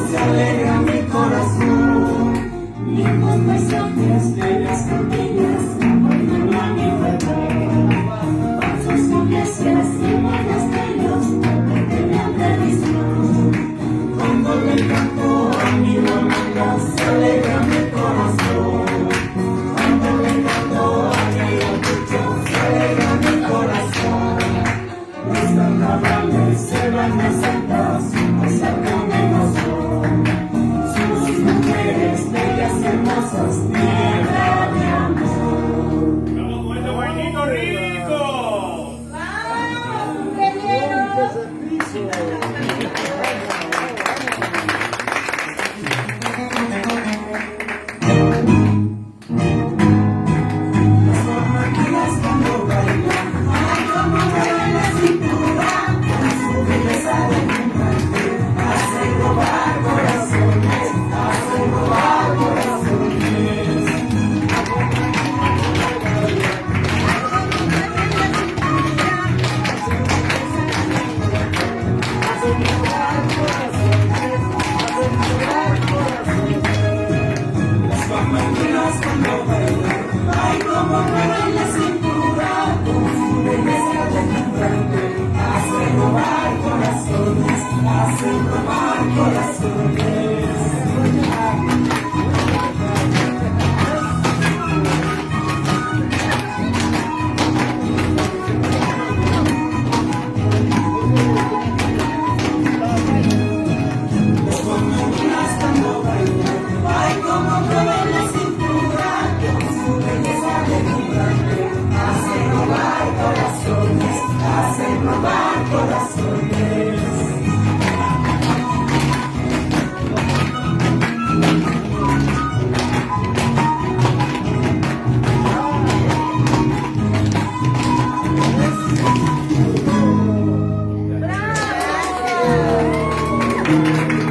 Se alegra mi corazón, lindos paisajes, bellas campiñas, cuando la libertad, pasos, iglesias y monasterios, que tenían tradición. Cuando le canto a mi mamá, se alegra mi corazón. Cuando le canto a mi abuelo, se alegra mi corazón. Los carnavales se van a Santa, sin pasar menos. Hermosas, tierra de amor. ¡Vamos con este guainito rico! ¡Vamos! ¡Qué bien! Las formativas cuando bailan, ay, como mueve la cintura, con su belleza de encantante, hace robar corazones, hace robar corazones. Cuando bailan, ay, como mueven la cintura, con su belleza deslumbrante, hace robar corazones, hace robar corazones.